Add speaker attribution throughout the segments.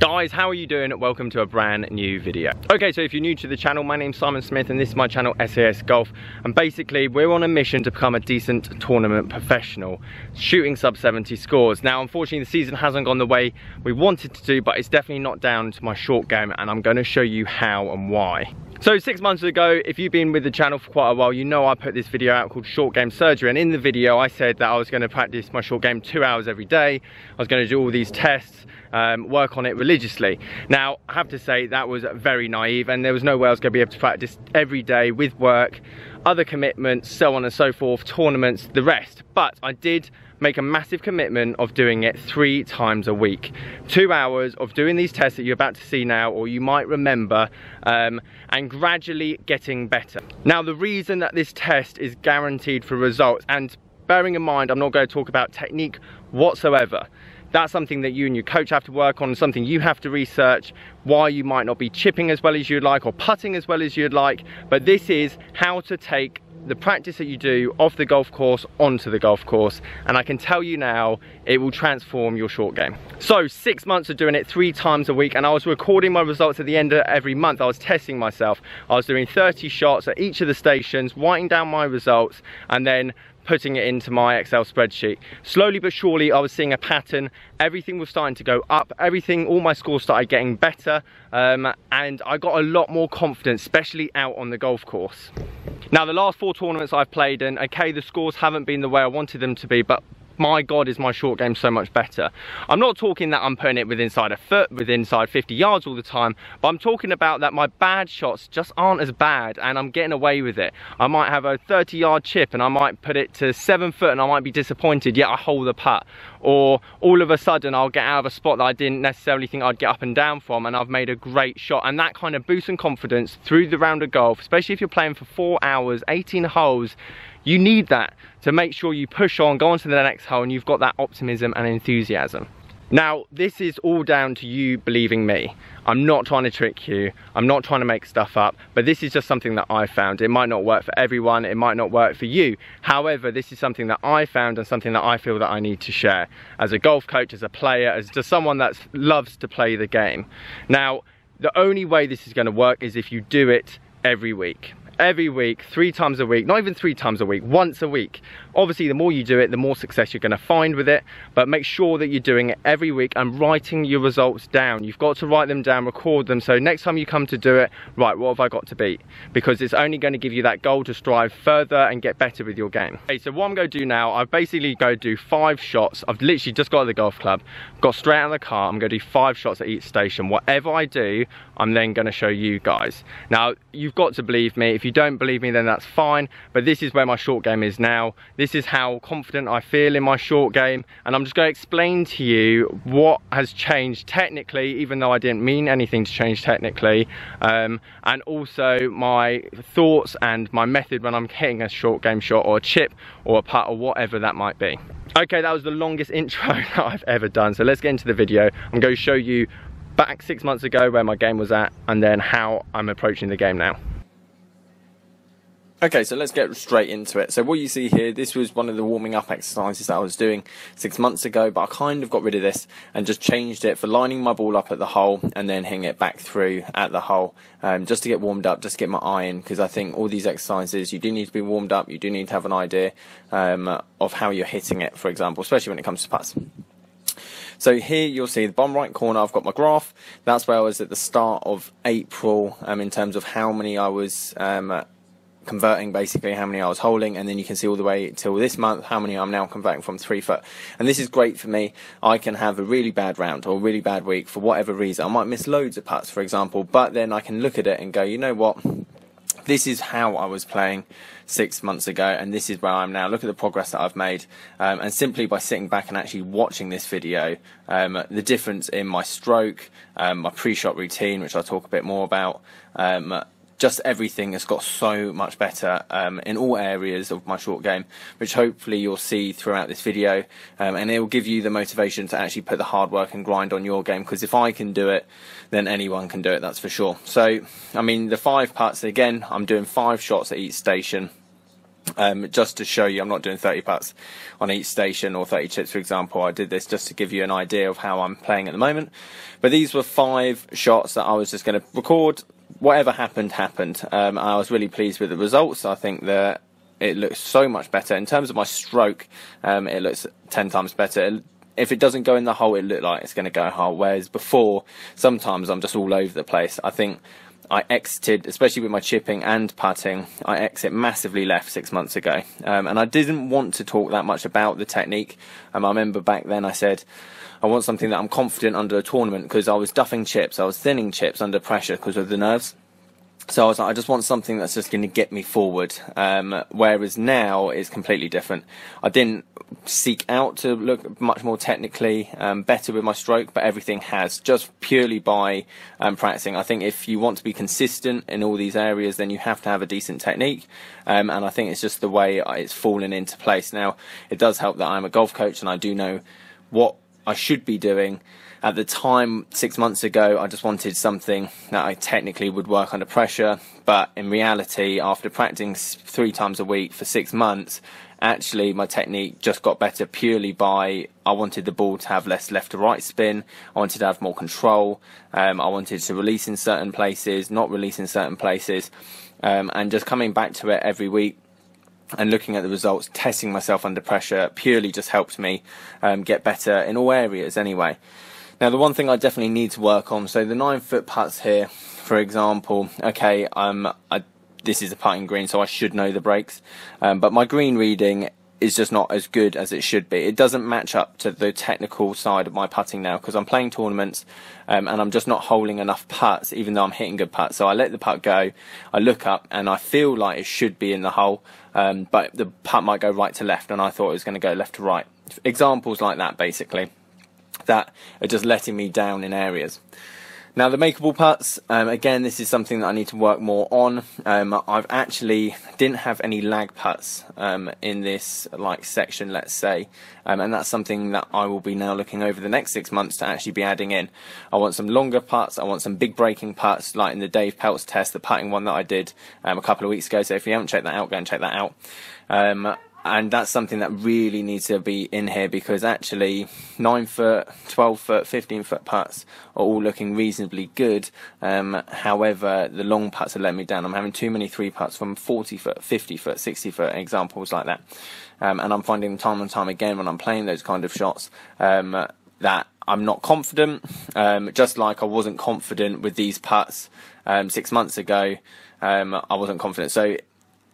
Speaker 1: Guys, how are you doing? Welcome to a brand new video. Okay, so if you're new to the channel, my name's Simon Smith and this is my channel SAS Golf, and basically we're on a mission to become a decent tournament professional, shooting sub 70 scores. Now unfortunately the season hasn't gone the way we wanted to do, but it's definitely not down to my short game, and I'm going to show you how and why. So 6 months ago, if you've been with the channel for quite a while, you know I put this video out called Short Game Surgery, and in the video I said that I was going to practice my short game 2 hours every day. I was going to do all these tests, work on it religiously. Now I have to say that was very naive, and there was no way I was going to be able to practice every day with work, other commitments, so on and so forth, tournaments, the rest. But I did make a massive commitment of doing it 3 times a week. 2 hours of doing these tests that you're about to see now, or you might remember, and gradually getting better. Now the reason that this test is guaranteed for results, and bearing in mind I'm not going to talk about technique whatsoever, that's something that you and your coach have to work on, something you have to research, why you might not be chipping as well as you'd like or putting as well as you'd like, but this is how to take the practice that you do off the golf course onto the golf course, and I can tell you now it will transform your short game. So 6 months of doing it 3 times a week, and I was recording my results at the end of every month. I was testing myself. I was doing 30 shots at each of the stations, writing down my results and then putting it into my Excel spreadsheet. Slowly but surely I was seeing a pattern. Everything was starting to go up, all my scores started getting better, and I got a lot more confidence, especially out on the golf course. Now the last 4 tournaments I've played in, okay, the scores haven't been the way I wanted them to be, but my God, is my short game so much better. I'm not talking that I'm putting it with inside a foot, with inside 50 yards all the time, but I'm talking about that my bad shots just aren't as bad and I'm getting away with it. I might have a 30-yard chip and I might put it to 7 foot and I might be disappointed, yet I hold the putt. Or all of a sudden I'll get out of a spot that I didn't necessarily think I'd get up and down from, and I've made a great shot. And that kind of boosts in confidence through the round of golf, especially if you're playing for 4 hours, 18 holes. You need that to make sure you push on, go on to the next hole, and you've got that optimism and enthusiasm. Now, this is all down to you believing me. I'm not trying to trick you. I'm not trying to make stuff up, but this is just something that I found. It might not work for everyone. It might not work for you. However, this is something that I found and something that I feel that I need to share as a golf coach, as a player, as just someone that loves to play the game. Now, the only way this is going to work is if you do it every week. Every week, 3 times a week, not even 3 times a week, once a week. Obviously the more you do it, the more success you're going to find with it, but make sure that you're doing it every week and writing your results down. You've got to write them down, record them, so next time you come to do it, right, what have I got to beat? Because it's only going to give you that goal to strive further and get better with your game. Okay, so what I'm going to do now, I've basically going to do 5 shots. I've literally just got to the golf club, got straight out of the car, I'm going to do 5 shots at each station. Whatever I do, I'm then going to show you guys. Now, you've got to believe me. If you don't believe me, then that's fine, but this is where my short game is now. This is how confident I feel in my short game, and I'm just going to explain to you what has changed technically, even though I didn't mean anything to change technically, and also my thoughts and my method when I'm hitting a short game shot or a chip or a putt or whatever that might be. Okay, that was the longest intro that I've ever done, so let's get into the video. I'm going to show you back 6 months ago where my game was at, and then how I'm approaching the game now. Okay, so let's get straight into it. So what you see here, this was one of the warming up exercises that I was doing 6 months ago, but I kind of got rid of this and just changed it for lining my ball up at the hole and then hitting it back through at the hole, just to get warmed up, just to get my eye in, because I think all these exercises, you do need to be warmed up, you do need to have an idea of how you're hitting it, for example, especially when it comes to putts. So here you'll see the bottom right corner, I've got my graph. That's where I was at the start of April in terms of how many I was converting, basically how many I was holding, and then you can see all the way till this month how many I'm now converting from 3 foot. And this is great for me. I can have a really bad round or a really bad week for whatever reason. I might miss loads of putts, for example, but then I can look at it and go, you know what, this is how I was playing 6 months ago, and this is where I'm now. Look at the progress that I've made, and simply by sitting back and actually watching this video, the difference in my stroke, my pre-shot routine, which I'll talk a bit more about, just everything has got so much better in all areas of my short game, which hopefully you'll see throughout this video, and it will give you the motivation to actually put the hard work and grind on your game, because if I can do it, then anyone can do it, that's for sure. So I mean, the 5 putts, again, I'm doing 5 shots at each station. Just to show you, I'm not doing 30 putts on each station or 30 chips, for example. I did this just to give you an idea of how I'm playing at the moment. But these were 5 shots that I was just going to record. Whatever happened, happened. I was really pleased with the results. I think that it looks so much better. In terms of my stroke, it looks 10 times better. If it doesn't go in the hole, it looks like it's going to go hole. Whereas before, sometimes I'm just all over the place. I think I exited, especially with my chipping and putting, I exit massively left 6 months ago. And I didn't want to talk that much about the technique. I remember back then I said, I want something that I'm confident under a tournament, because I was duffing chips, I was thinning chips under pressure because of the nerves. So I was like, I just want something that's just going to get me forward. Whereas now it's completely different. I didn't seek out to look much more technically better with my stroke, but everything has, just purely by practicing. I think if you want to be consistent in all these areas, then you have to have a decent technique. And I think it's just the way it's fallen into place. Now, it does help that I'm a golf coach and I do know what I should be doing. At the time, 6 months ago, I just wanted something that I technically would work under pressure. But in reality, after practicing 3 times a week for 6 months, actually my technique just got better purely by, I wanted the ball to have less left to right spin. I wanted to have more control. I wanted to release in certain places, not release in certain places. And just coming back to it every week and looking at the results, testing myself under pressure, purely just helped me get better in all areas anyway. Now, the one thing I definitely need to work on, so the 9-foot putts here, for example, okay, this is a putting green, so I should know the breaks, but my green reading is just not as good as it should be. It doesn't match up to the technical side of my putting now, because I'm playing tournaments and I'm just not holding enough putts, even though I'm hitting good putts. So I let the putt go, I look up and I feel like it should be in the hole, but the putt might go right to left and I thought it was going to go left to right. Examples like that, basically, that are just letting me down in areas. Now, the makeable putts, again, this is something that I need to work more on. I've actually didn't have any lag putts in this section, let's say, and that's something that I will be now looking over the next 6 months to actually be adding in. I want some longer putts, I want some big breaking putts, like in the Dave Peltz test, the putting one that I did a couple of weeks ago. So if you haven't checked that out, go and check that out. And that's something that really needs to be in here, because actually 9-foot, 12-foot, 15-foot putts are all looking reasonably good. However, the long putts are letting me down. I'm having too many 3 putts from 40-foot, 50-foot, 60-foot, examples like that. And I'm finding time and time again when I'm playing those kind of shots that I'm not confident, just like I wasn't confident with these putts 6 months ago. I wasn't confident. So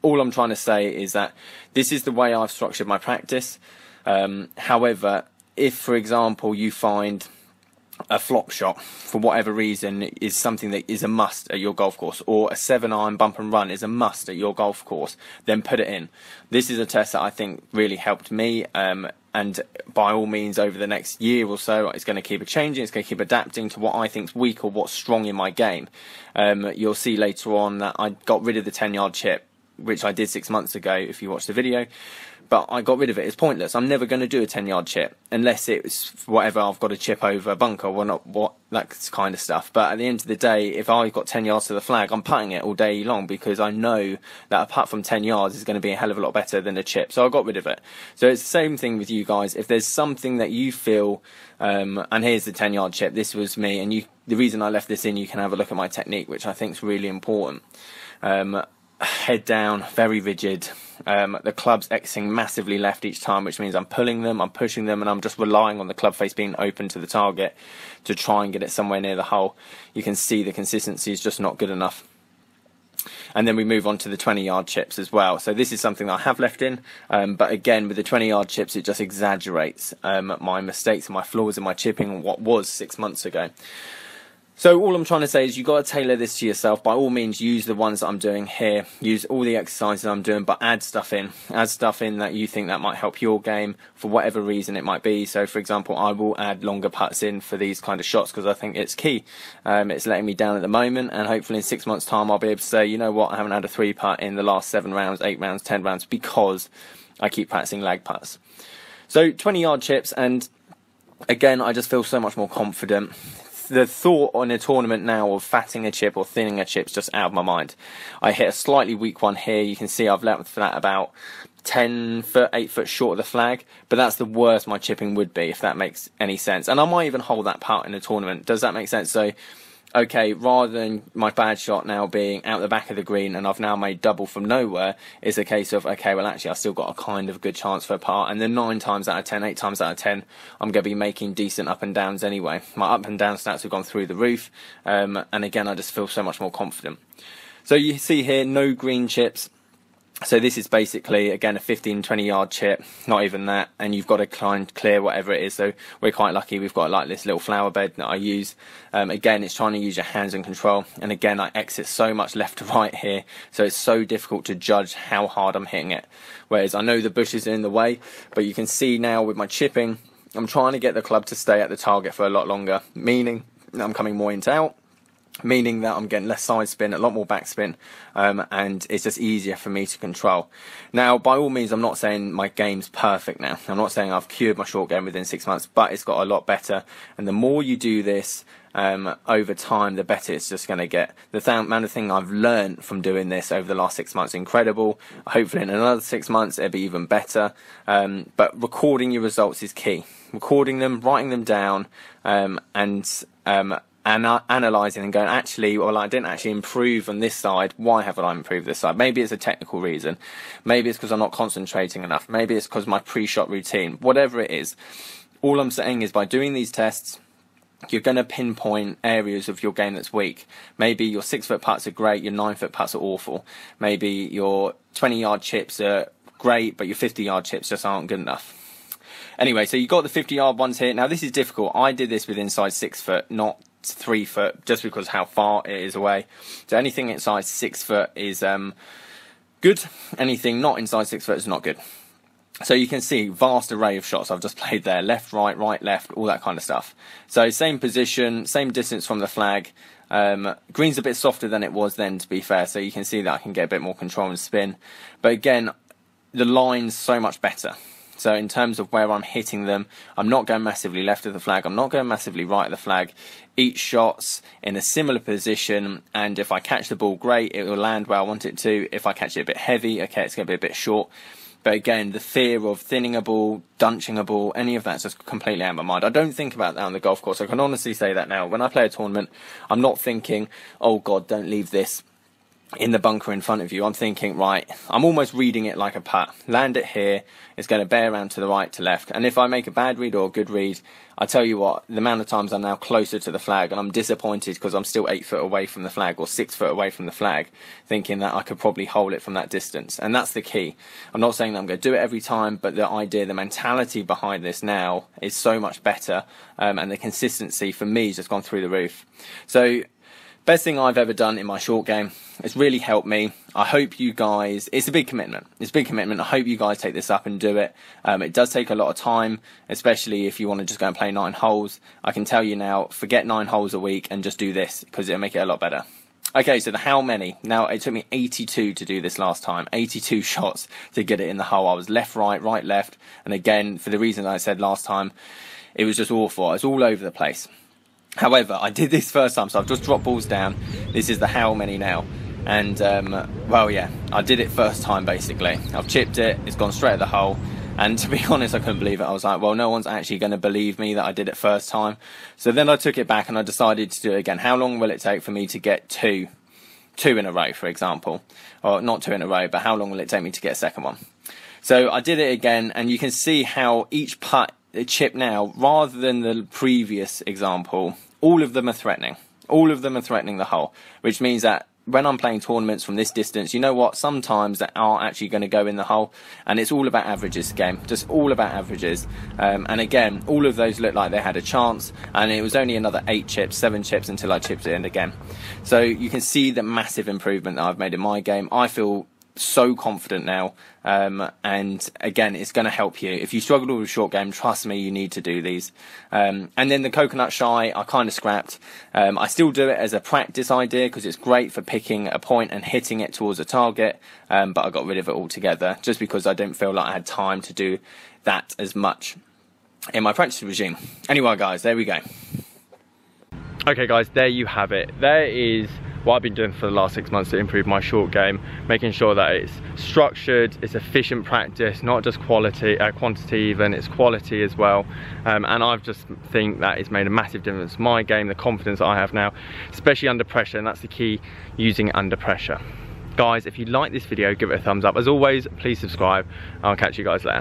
Speaker 1: all I'm trying to say is that this is the way I've structured my practice. However, if, for example, you find a flop shot, for whatever reason, is something that is a must at your golf course, or a 7-iron bump and run is a must at your golf course, then put it in. This is a test that I think really helped me, and by all means, over the next year or so, it's going to keep changing, it's going to keep adapting to what I think is weak or what's strong in my game. You'll see later on that I got rid of the 10-yard chip, which I did 6 months ago, if you watch the video, but I got rid of it. It's pointless. I'm never going to do a 10-yard chip unless it's whatever, I've got to chip over a bunker or not, that kind of stuff. But at the end of the day, if I've got 10 yards to the flag, I'm putting it all day long, because I know that a putt from 10 yards is going to be a hell of a lot better than a chip. So I got rid of it. So it's the same thing with you guys. If there's something that you feel, and here's the 10-yard chip, this was me, and the reason I left this in, you can have a look at my technique, which I think is really important. Head down, very rigid. The club's exiting massively left each time, which means I'm pulling them, I'm pushing them, and I'm just relying on the club face being open to the target to try and get it somewhere near the hole. You can see the consistency is just not good enough. And then we move on to the 20-yard chips as well. So this is something that I have left in, but again, with the 20-yard chips, it just exaggerates my mistakes and my flaws in my chipping and what was 6 months ago. So all I'm trying to say is you've got to tailor this to yourself. By all means, use the ones that I'm doing here. Use all the exercises I'm doing, but add stuff in. Add stuff in that you think that might help your game for whatever reason it might be. So, for example, I will add longer putts in for these kind of shots because I think it's key. It's letting me down at the moment, and hopefully in 6 months' time I'll be able to say, you know what, I haven't had a 3-putt in the last 7 rounds, 8 rounds, 10 rounds because I keep practicing lag putts. So 20-yard chips, and again, I just feel so much more confident. the thought on a tournament now of fatting a chip or thinning a chip's just out of my mind. I hit a slightly weak one here. You can see I've left for that about 10 foot, 8 foot short of the flag, but that's the worst my chipping would be, if that makes any sense. And I might even hold that putt in a tournament. Does that make sense? So, okay, rather than my bad shot now being out the back of the green and I've now made double from nowhere, it's a case of, okay, well actually I've still got a kind of good chance for a par, and then 9 times out of 10, 8 times out of 10, I'm going to be making decent up and downs anyway. My up and down stats have gone through the roof, and again, I just feel so much more confident. So you see here, no green chips. So this is basically, again, a 15-20 yard chip, not even that, and you've got to clear whatever it is. So we're quite lucky, we've got like this little flower bed that I use. Again, it's trying to use your hands and control, and again, I exit so much left to right here, so it's so difficult to judge how hard I'm hitting it. Whereas I know the bushes are in the way, but you can see now with my chipping, I'm trying to get the club to stay at the target for a lot longer, meaning that I'm coming more into out, meaning that I'm getting less side spin, a lot more back spin, and it's just easier for me to control. Now, by all means, I'm not saying my game's perfect now. I'm not saying I've cured my short game within 6 months, but it's got a lot better. And the more you do this over time, the better it's just going to get. The amount of thing I've learned from doing this over the last 6 months is incredible. Hopefully in another 6 months, it'll be even better. But recording your results is key. Recording them, writing them down, and analysing and going, actually, well, I didn't actually improve on this side. Why haven't I improved this side? Maybe it's a technical reason. Maybe it's because I'm not concentrating enough. Maybe it's because of my pre-shot routine. Whatever it is, all I'm saying is by doing these tests, you're going to pinpoint areas of your game that's weak. Maybe your 6 foot putts are great, your 9 foot putts are awful. Maybe your 20 yard chips are great, but your 50 yard chips just aren't good enough. Anyway, so you got the 50 yard ones here. Now this is difficult. I did this with inside 6 foot, not 3 foot, just because how far it is away. So anything inside 6 foot is good. Anything not inside 6 foot is not good. So you can see vast array of shots I've just played there, left, right, left, all that kind of stuff. So same position, same distance from the flag. Green's a bit softer than it was then, to be fair, so you can see that I can get a bit more control and spin. But again, the line's so much better. So in terms of where I'm hitting them, I'm not going massively left of the flag, I'm not going massively right of the flag. Each shot's in a similar position, and if I catch the ball, great, it will land where I want it to. If I catch it a bit heavy, okay, it's going to be a bit short. But again, the fear of thinning a ball, dunching a ball, any of that's just completely out of my mind. I don't think about that on the golf course. I can honestly say that now. When I play a tournament, I'm not thinking, oh God, don't leave this in the bunker in front of you. I'm thinking, right, I'm almost reading it like a putt. Land it here, it's going to bear around to the right, to left. And if I make a bad read or a good read, I tell you what, the amount of times I'm now closer to the flag and I'm disappointed because I'm still 8 foot away from the flag or 6 foot away from the flag, thinking that I could probably hold it from that distance. And that's the key. I'm not saying that I'm going to do it every time, but the idea, the mentality behind this now is so much better, and the consistency for me has just gone through the roof. So, best thing I've ever done in my short game. It's really helped me. I hope you guys, it's a big commitment. It's a big commitment. I hope you guys take this up and do it. It does take a lot of time, especially if you want to just go and play 9 holes. I can tell you now, forget 9 holes a week and just do this, because it'll make it a lot better. Okay, so the how many. Now, it took me 82 to do this last time. 82 shots to get it in the hole. I was left, right, left. And again, for the reason I said last time, it was just awful. I was all over the place. However, I did this first time, so I've just dropped balls down. This is the how many now. And, well, yeah, I did it first time, basically. I've chipped it, it's gone straight at the hole. And to be honest, I couldn't believe it. I was like, well, no one's actually going to believe me that I did it first time. So then I took it back and I decided to do it again. How long will it take for me to get two in a row, for example? Or not 2 in a row, but how long will it take me to get a second one? So I did it again, and you can see how each putt, chip now, rather than the previous example, all of them are threatening. All of them are threatening the hole, which means that when I'm playing tournaments from this distance, you know what, sometimes they are actually going to go in the hole, and it's all about averages game, just all about averages. And again, all of those looked like they had a chance, and it was only another 8 chips, 7 chips until I chipped it in again. So you can see the massive improvement that I've made in my game. I feel so confident now, and again, it's going to help you. If you struggle with a short game, trust me, you need to do these. And then the coconut shy, I kind of scrapped. I still do it as a practice idea because it's great for picking a point and hitting it towards a target, but I got rid of it altogether just because I didn't feel like I had time to do that as much in my practice regime. Anyway, guys, there we go. Okay guys, there you have it. There is what I've been doing for the last 6 months to improve my short game, making sure that it's structured, it's efficient practice, not just quantity even, it's quality as well. And I just think that it's made a massive difference in my game, the confidence I have now, especially under pressure, and that's the key, using it under pressure. Guys, if you like this video, give it a thumbs up. As always, please subscribe. I'll catch you guys later.